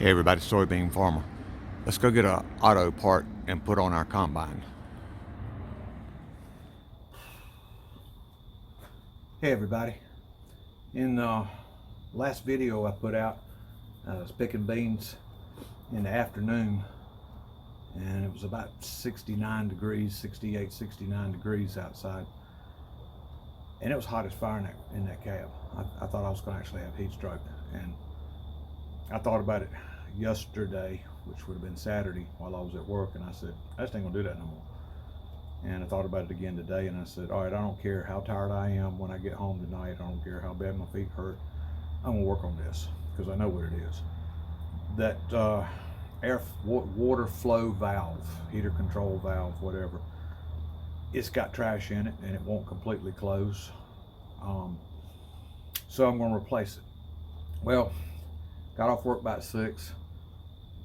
Hey everybody, soybean farmer. Let's go get an auto part and put on our combine. Hey everybody. In the last video I put out, I was picking beans in the afternoon and it was about 69 degrees, 68, 69 degrees outside. And it was hot as fire in that cab. I thought I was going to actually have heat stroke. And I thought about it yesterday, which would have been Saturday, while I was at work, and I said, I just ain't gonna do that no more. And I thought about it again today, and I said, all right, I don't care how tired I am when I get home tonight. I don't care how bad my feet hurt. I'm gonna work on this because I know what it is. That water flow valve, heater control valve, whatever, it's got trash in it and it won't completely close. So I'm gonna replace it. Well, got off work about 6.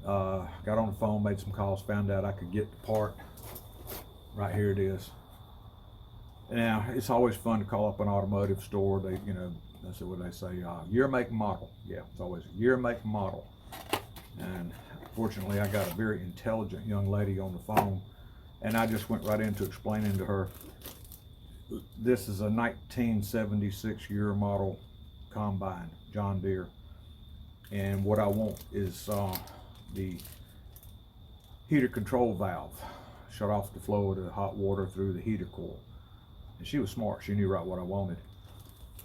Got on the phone, made some calls, found out I could get the part. Right here it is. Now, it's always fun to call up an automotive store. They, that's what they say, year, make, and model. Yeah, it's always year, make, and model. And fortunately, I got a very intelligent young lady on the phone, and I just went right into explaining to her, this is a 1976 year model combine, John Deere. And what I want is the heater control valve, shut off the flow of the hot water through the heater coil. And she was smart, she knew right what I wanted.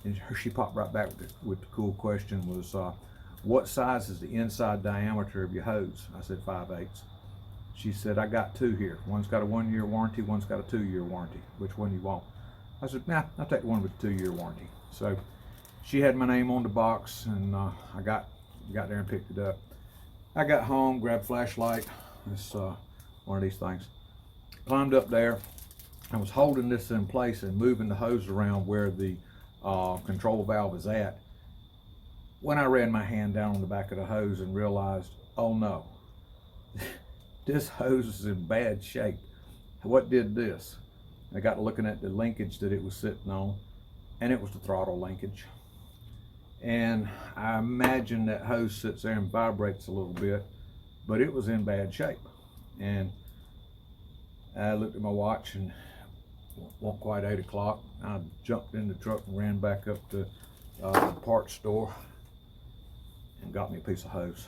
And she popped right back with the cool question was, what size is the inside diameter of your hose? I said 5/8. She said, I got 2 here. One's got a 1-year warranty, one's got a 2-year warranty. Which one you want? I said, nah, I'll take the one with the 2-year warranty. So she had my name on the box, and I got there and picked it up. I got home, grabbed a flashlight. It's one of these things. Climbed up there. I was holding this in place and moving the hose around where the control valve is at, when I ran my hand down on the back of the hose and realized, oh no, this hose is in bad shape. What did this? I got looking at the linkage that it was sitting on, and it was the throttle linkage. And I imagine that hose sits there and vibrates a little bit, but it was in bad shape. And I looked at my watch and it wasn't quite 8 o'clock. I jumped in the truck and ran back up to the parts store and got me a piece of hose,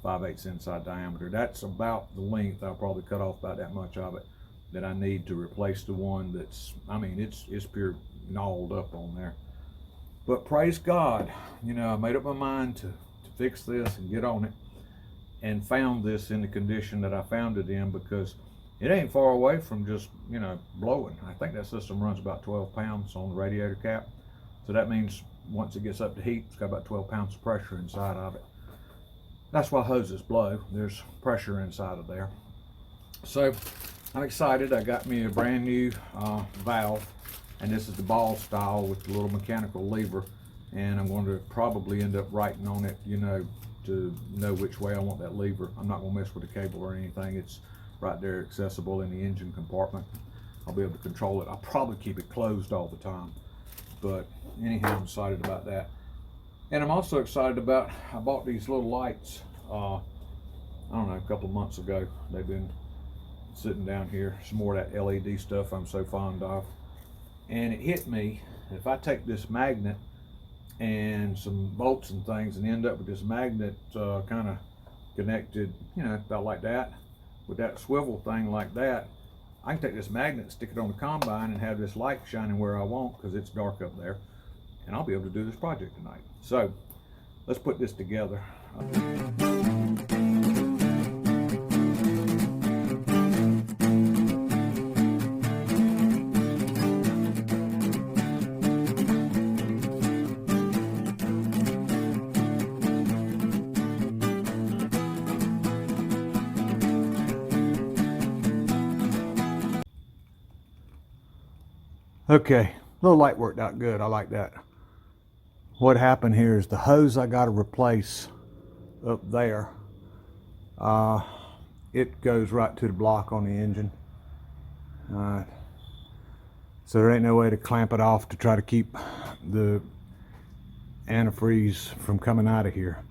5/8 inside diameter. That's about the length. I'll probably cut off about that much of it that I need to replace the one that's, I mean, it's pure gnawed up on there. But praise God, I made up my mind to fix this and get on it, and found this in the condition that I found it in, because it ain't far away from just, blowing. I think that system runs about 12 pounds on the radiator cap. So that means once it gets up to heat, it's got about 12 pounds of pressure inside of it. That's why hoses blow. There's pressure inside of there. So I'm excited. I got me a brand new valve. And this is the ball style with the little mechanical lever, and I'm going to probably end up writing on it, to know which way I want that lever. I'm not going to mess with the cable or anything. It's right there accessible in the engine compartment. I'll be able to control it. I'll probably keep it closed all the time, but anyhow, I'm excited about that. And I'm also excited about, I bought these little lights, I don't know, a couple of months ago. They've been sitting down here, some more of that LED stuff I'm so fond of. And it hit me, if I take this magnet and some bolts and things and end up with this magnet kind of connected, about like that, with that swivel thing like that, I can take this magnet, stick it on the combine, and have this light shining where I want, because it's dark up there, and I'll be able to do this project tonight. So let's put this together. Okay, little light worked out good. I like that. What happened here is the hose I got to replace up there, it goes right to the block on the engine. So there ain't no way to clamp it off to try to keep the antifreeze from coming out of here.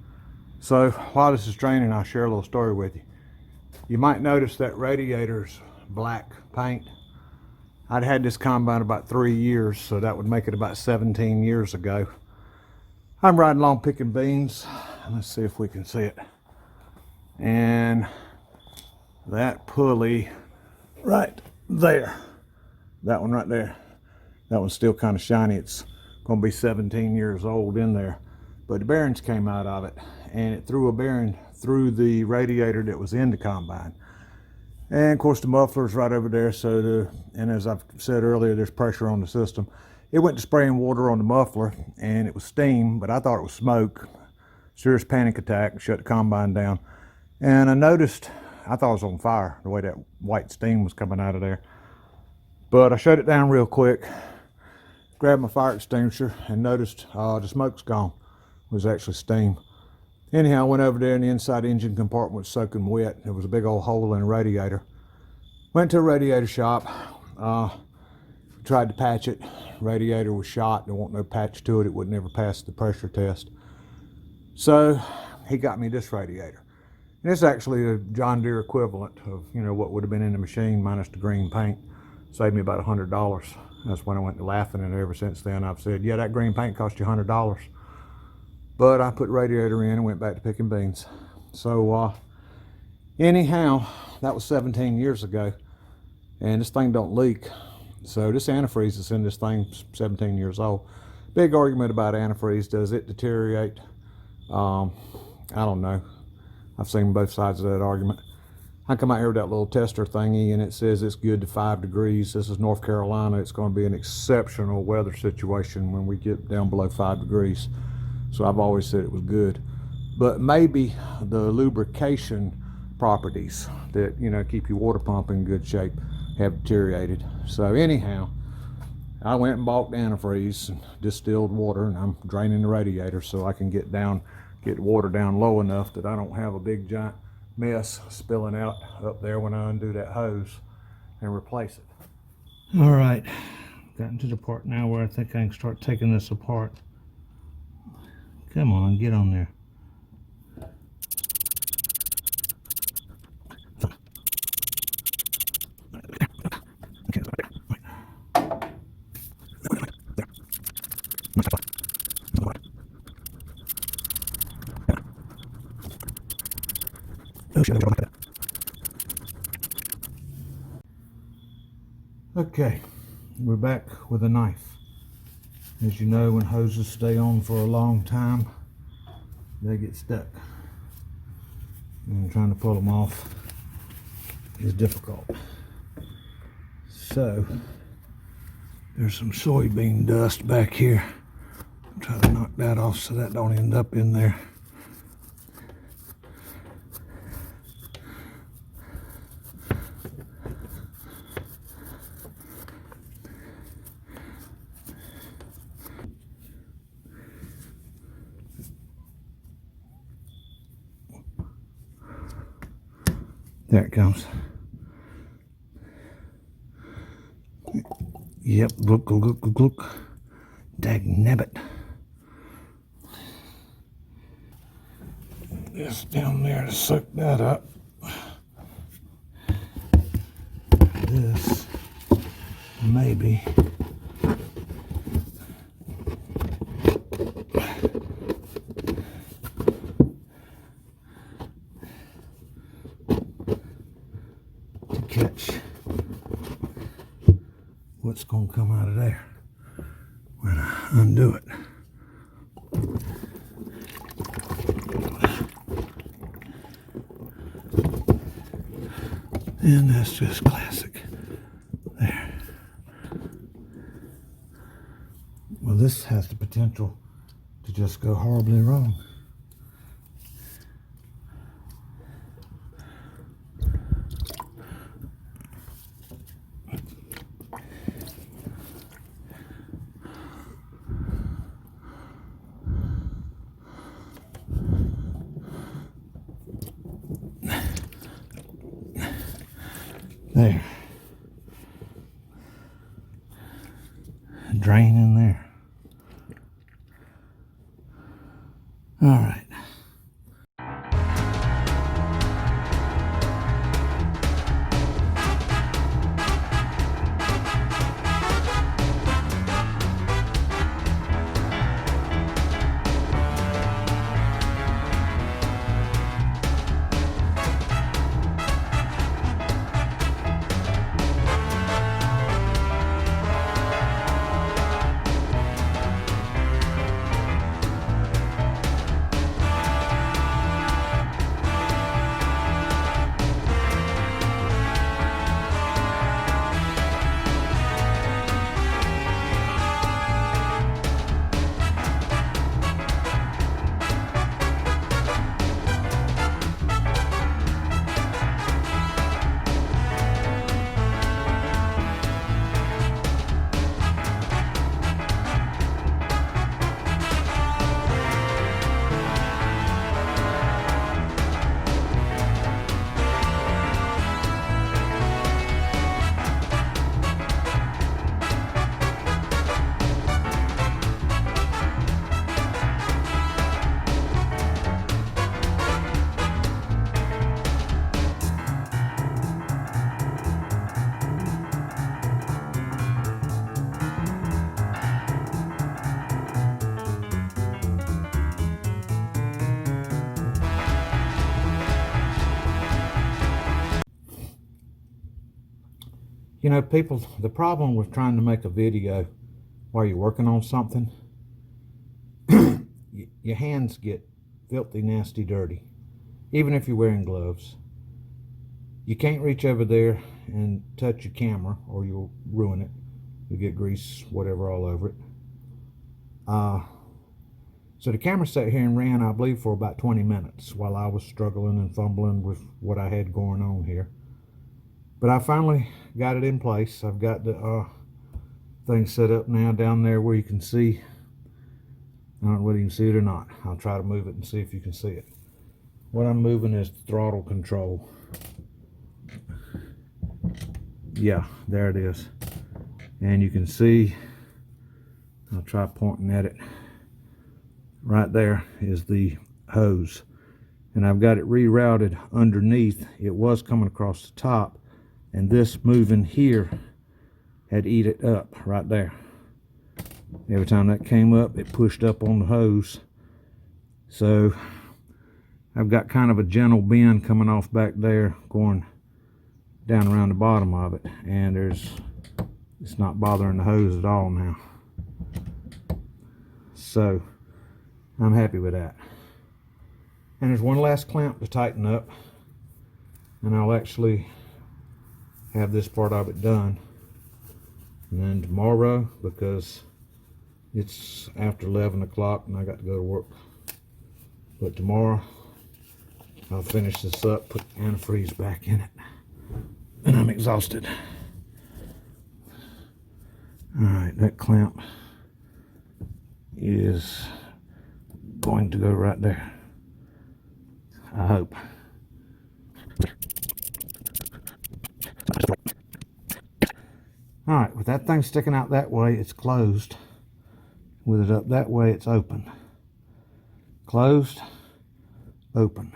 So while this is draining, I'll share a little story with you. You might notice that radiator's black paint. I'd had this combine about 3 years, so that would make it about 17 years ago. I'm riding along picking beans. Let's see if we can see it. And that pulley right there, that one right there, that one's still kind of shiny. It's going to be 17 years old in there. But the bearings came out of it, and it threw a bearing through the radiator that was in the combine. And of course the muffler's right over there, and as I've said earlier, there's pressure on the system. It went to spraying water on the muffler, and it was steam, but I thought it was smoke. Serious panic attack, shut the combine down. And I noticed, I thought it was on fire, the way that white steam was coming out of there. But I shut it down real quick, grabbed my fire extinguisher, and noticed the smoke's gone. It was actually steam. Anyhow, I went over there, and the inside engine compartment was soaking wet. There was a big old hole in the radiator. Went to a radiator shop, tried to patch it. Radiator was shot. There wasn't no patch to it. It would never pass the pressure test. So he got me this radiator. And it's actually a John Deere equivalent of, you know, what would have been in the machine minus the green paint. Saved me about $100. That's when I went to laughing, and ever since then I've said, yeah, that green paint cost you $100. But I put the radiator in and went back to picking beans. So anyhow, that was 17 years ago, and this thing don't leak. So this antifreeze that's in this thing, 17 years old. Big argument about antifreeze. Does it deteriorate? I don't know. I've seen both sides of that argument. I come out here with that little tester thingy, and it says it's good to 5 degrees. This is North Carolina. It's going to be an exceptional weather situation when we get down below 5 degrees. So I've always said it was good. But maybe the lubrication properties that, you know, keep your water pump in good shape have deteriorated. So anyhow, I went and bought antifreeze and distilled water, and I'm draining the radiator so I can get the water down low enough that I don't have a big giant mess spilling out up there when I undo that hose and replace it. All right, gotten to the part now where I think I can start taking this apart. Come on, get on there. Okay, we're back with a knife. As you know, when hoses stay on for a long time, they get stuck. And trying to pull them off is difficult. So, there's some soybean dust back here. I'll try to knock that off so that don't end up in there. There it comes. Yep, look, look, look, look. Dagnabbit. This down there to soak that up. This maybe. Catch what's going to come out of there when I undo it. And that's just classic. There. Well, this has the potential to just go horribly wrong. There. Drain in there. All right. You know, people, the problem with trying to make a video while you're working on something, your hands get filthy, nasty, dirty, even if you're wearing gloves. You can't reach over there and touch your camera or you'll ruin it. You'll get grease, whatever, all over it. So the camera sat here and ran, I believe, for about 20 minutes while I was struggling and fumbling with what I had going on here. But I finally got it in place. I've got the thing set up now down there where you can see. I don't know whether you can see it or not. I'll try to move it and see if you can see it. What I'm moving is the throttle control. Yeah, there it is. And you can see, I'll try pointing at it. Right there is the hose. And I've got it rerouted underneath. It was coming across the top, and this moving here had eat it up right there. Every time that came up, it pushed up on the hose. So I've got kind of a gentle bend coming off back there, going down around the bottom of it, and it's not bothering the hose at all now. So I'm happy with that. And there's one last clamp to tighten up, and I'll actually have this part of it done. And then tomorrow, because it's after 11 o'clock and I got to go to work, but tomorrow I'll finish this up, put antifreeze back in it, and I'm exhausted. Alright, that clamp is going to go right there, I hope. Alright, with that thing sticking out that way, it's closed. With it up that way, it's open. Closed, open.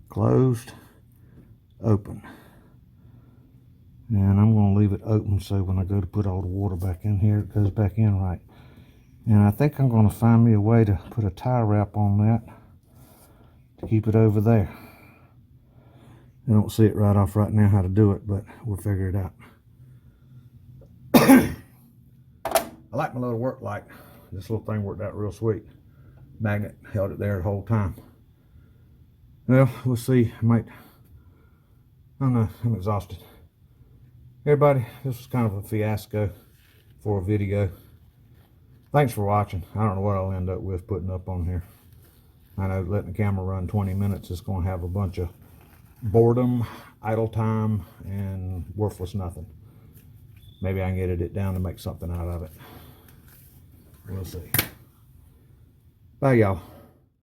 Closed, open. And I'm going to leave it open so when I go to put all the water back in here, it goes back in right. And I think I'm going to find me a way to put a tie wrap on that to keep it over there. I don't see it right off right now how to do it, but we'll figure it out. I like my little work light. This little thing worked out real sweet. Magnet held it there the whole time. Well, we'll see. I don't know, I'm exhausted. Everybody, this was kind of a fiasco for a video. Thanks for watching. I don't know what I'll end up with putting up on here. I know letting the camera run 20 minutes is going to have a bunch of boredom, idle time, and worthless nothing. Maybe I can edit it down to make something out of it. We'll see. Bye, y'all.